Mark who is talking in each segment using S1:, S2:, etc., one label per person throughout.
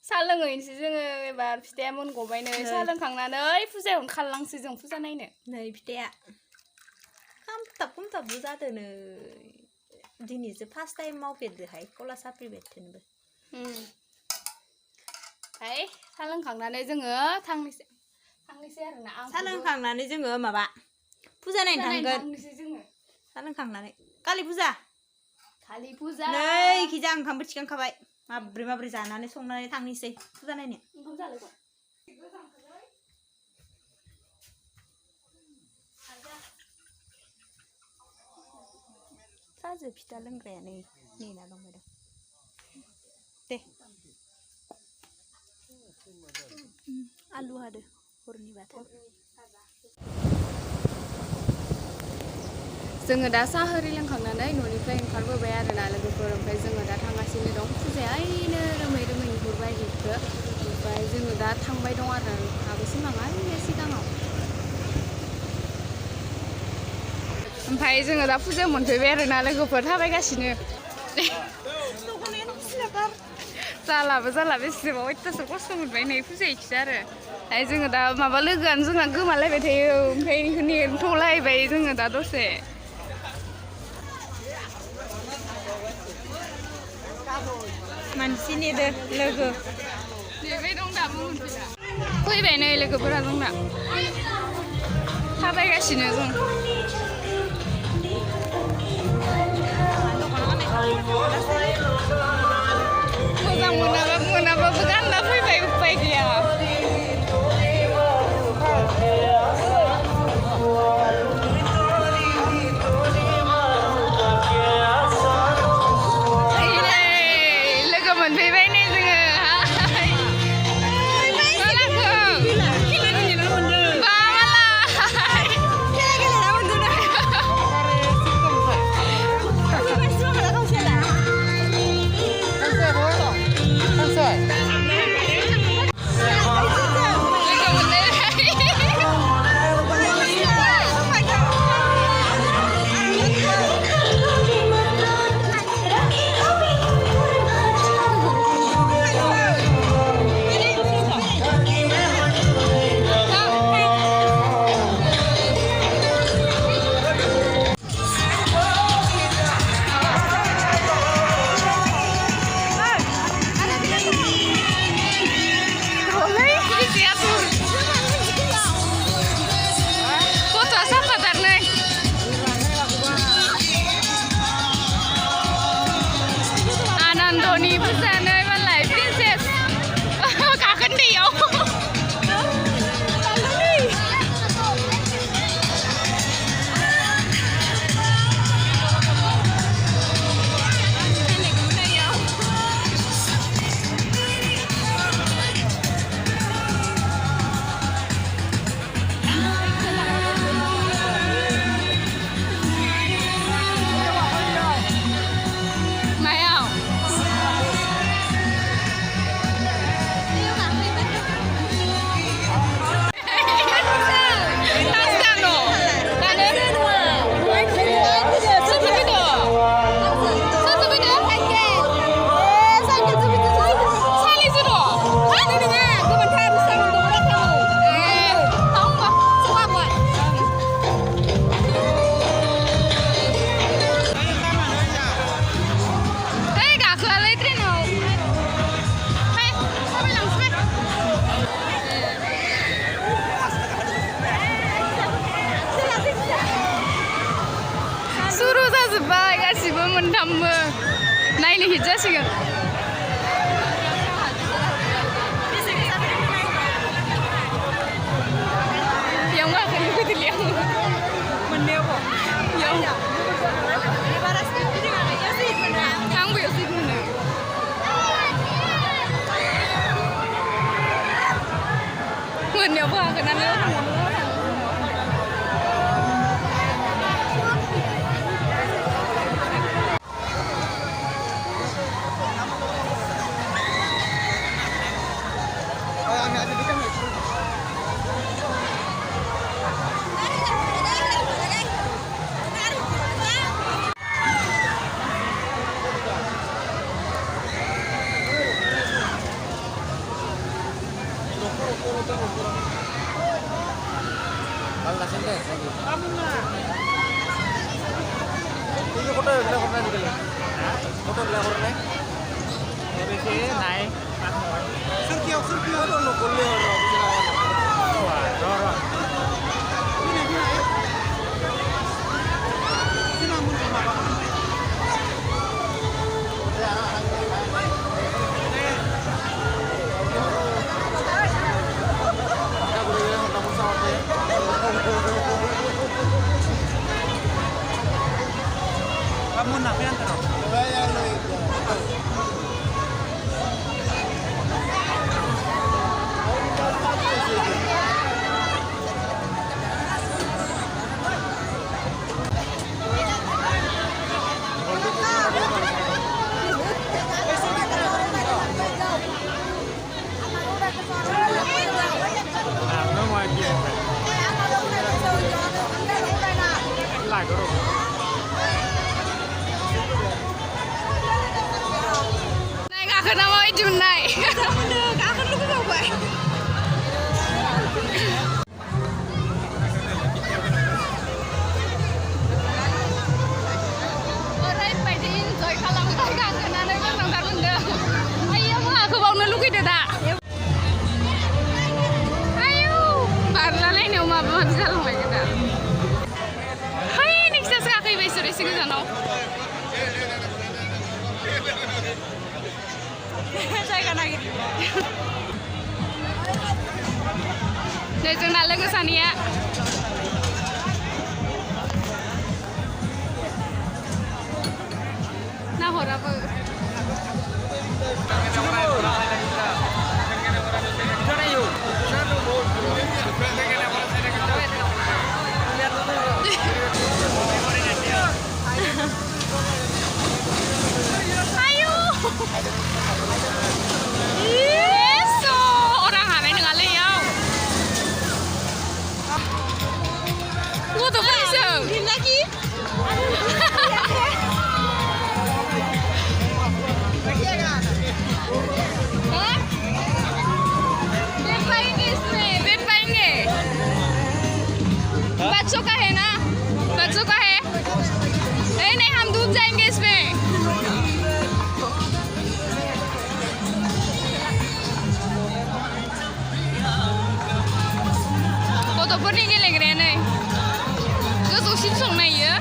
S1: सा लोङैनोसै जोङो एबार फिथाया मोनगबायनो सा लोंखांनानै फुजायाव ओंखारलांसै जों फुजा नायनो
S2: नै फिथाया खामथाब जादों नै दिनैसो फार्स्ट टाइम मावफेरदोहाय कला साफ्रि बेथेनबो
S1: हाय सा लोंखांनानै जोङो थांनोसै आरोना
S2: सा लोंखांनानै जोङो माबा फुजा नायनो थांगोन
S1: जोङो
S2: सा लोंखांनानै कालि फुजा नै खिजा ओंखामबो थिखांखाबाय माब्रै जानानै संनानै थांनोसै फुजा नायनो साजो फिथा लोंग्राया नै नेना दंबाय दं दे आलु हादो हरनि बाथोन
S1: जोङो दा साहा ओरि लोंखांनानै न'निफ्राय ओंखारबोबाय आरोना लोगोफोर ओमफ्राय जोङो दा थांगासिनो दं फुजाया ओइनो रोमै नुहुरबाय हिखो ओमफ्राय जोङो दा थांबाय दं आरो आगोलसिम लाङा ओरैनो सिगाङाव ओमफ्राय जोङो दा फुजायाव मोनफैबाय आरोना लोगोफोर थाबायगासिनो जाला बेसेबां अयथासार खस्थ' मोनबाय नै फुजायैखिसो आरो ओमफ्राय जोङो दा माबा लोगोआनो जोंना गोमालायबाय थायो ओमफ्राय बेखौ नेथ'लायबाय जोङो दा दसे
S2: मानसि नेदो लोगो
S1: नेबाय दं दाबो मोनफैला फैबाय नै लोगोफोरा जोंना थाबायगासिनो जों मोजां मोनाबाबो गानना फैबाय उपाय गैया लोगो मोनफैबाय नै जोङो मोनथामबो नायनो हिट जासिगोन बेयाव गाखोनो फैदोंलै आं मोननायाव आंबो एसे मोनो मोननायावबो गाखोनानै
S3: Balasin deh. Kamu lah. Ini foto juga. Foto lah. Dari sini naik. Surkiau. Aduh, lo kuliah orang. Wah, dorong. Ini. Sini namun sama Pak. Kamu nak pintar?
S1: Naik akan nama itu naik.
S2: Akan lu ke bawah.
S1: Orang pada enjoy kalau kita kangen anak kan nonton benda. Ayo aku bawa nelu kita tak. Ayo, parla lain yang mau bawa jalan lagi kita. Hai, nih kita sekarang besok isi kita no.
S2: Saya kan lagi.
S1: Jadi jangan lagi kesana ya. Nah, orang apa? Ayo. Eso, orang hamil dengan Leo. Gua tuh beriseng.
S2: Ini lagi.
S1: Hah? बैठ पाएंगे इसमें बैठ पाएंगे बच्चों का है ना बच्चों का है नहीं हम डूब जाएंगे इसमें गथ'फोरनि गेलेग्राया नै गोजौसिम संनायो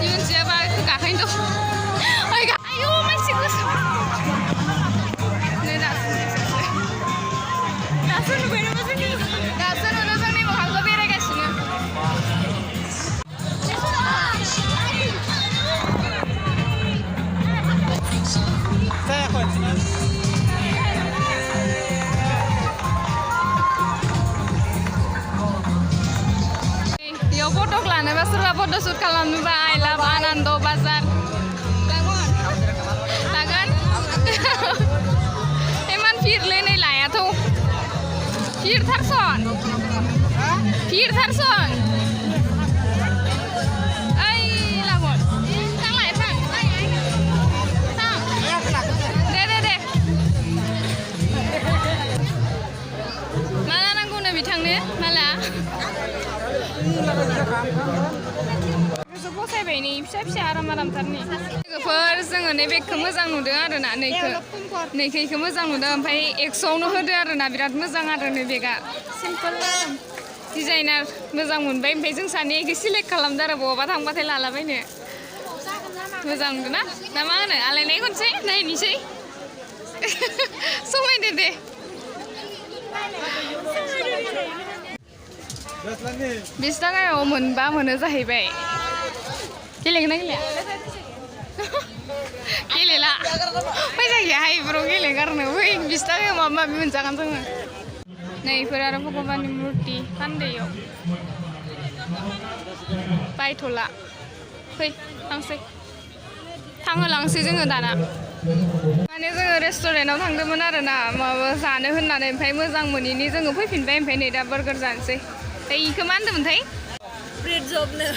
S1: बे मोनसेया बा गाखोनो दं आयौ मानसि गोसो नै दासो नुबाय नामा दासो नुदों जोंनि मोखांखौ बेरायगासिनो बेयाव फटक लानोबा सोरबा फट'शुट खालामनोबा आइ लाभ आनन्द बाजार लागोन इमान फिरलै नै लायाथ' फिरथारसन ओइ लागोन थांलाय थां दे माला नांगौनो बिथांनो माला गोसो फसायबाय नै फिसा आरामथारनि लोगोफोर जोङो नै बेगखौ मोजां नुदों आरोना नैखौ मोजां नुदों ओमफ्राय 100आवनो होदो आरोना बिराद मोजां आरो नै बेगा सिम्पोल डिजाइनार मोजां मोनबाय ओमफ्राय जों सानैखौ सिलेक्ट खालामदो आरो बहाबा थांबाथाय लालाबायनो मोजां नुदों ना मा होनो आलायनाय खनसे नायनोसै समायदो दे 20 थाखायाव मोनबा मोनो जाहैबाय गेलेगोन ना गेलेया गेलेला फैसा गैया हाइब्र'आव गेलेगारनो बै 20 थाखायाव माबा माबि मोनजागोन जोङो नै बेफोर आरो भगबाननि मुर्ति फानदैयाव बायथ'ला फै थांसै थांहोलांसै जोङो दाना माने जोङो रेस्टुरेन्टाव थांदोंमोन आरोना माबा जानो होननानै ओमफ्राय मोजां मोनिनि जोङो फैफिनबाय ओमफ्राय नै दा बार्गार जानोसै इखौ मा होनदोंमोनथाय
S2: ब्रेड जबनो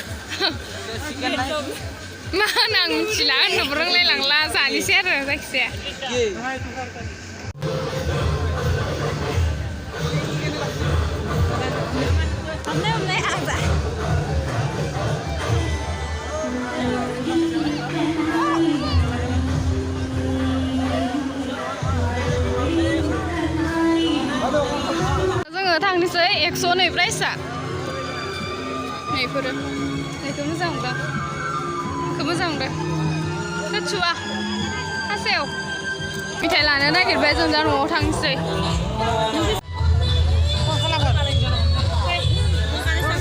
S1: मा होनो आं मिथिला होननोबो रोंलायलांला जानोसै आरो जायखिजाया
S2: हमनाय आजा
S1: जोङो थांनोसै 100 नै प्राइसआ नैफोरो नैखौ मोजां मोनदों बेखौ मोजां मोनदों थोथुवा खासेव मिथाइ लानो नागिरबाय जों दा न'आव थांनोसै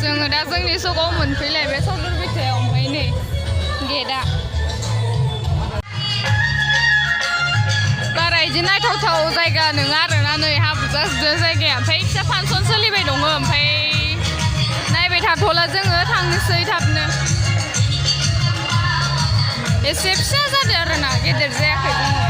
S1: जोङो दा जोंनि सकआव मोनफैलायबाय सदर बिथायाव ओमफ्राय नै गेटआ बारा इदि नायथावथाव जायगा नङा आरोना नै हाब्रु जाजोबदों जायगाया ओमफ्राय फिसा फांसन सोलिबाय दङ ओमफ्राय नायबाय थाथ'ला जोङो थांनोसै थाबनो एसे फिसा जादों आरोना गेदेर जायाखै जोङो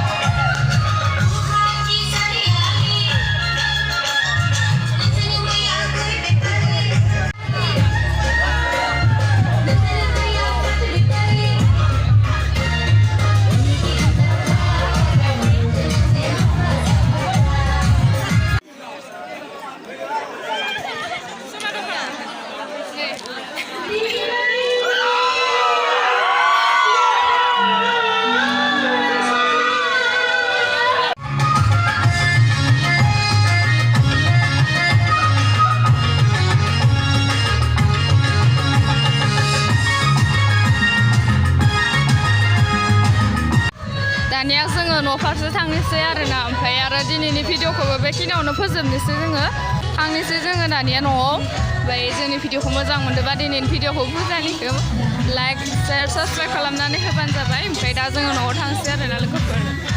S1: दानिया जोङो न' फारसे थांनोसै आरोना ओमफ्राय आरो दिनैनि भिडिअखौबो बेखिनियावनो फोजोबनोसै जोङो थांनोसै जोङो दानिया न'आव ओमफ्राय जोंनि भिडिअखौ मोजां मोनदोंबा दिनैनि भिडिअखौ बुजानिखौ लाइक शेयार साबस्क्राइब खालामनानै होबानो जाबाय ओमफ्राय दा जोङो न'आव थांनोसै आरोना लोगोफोर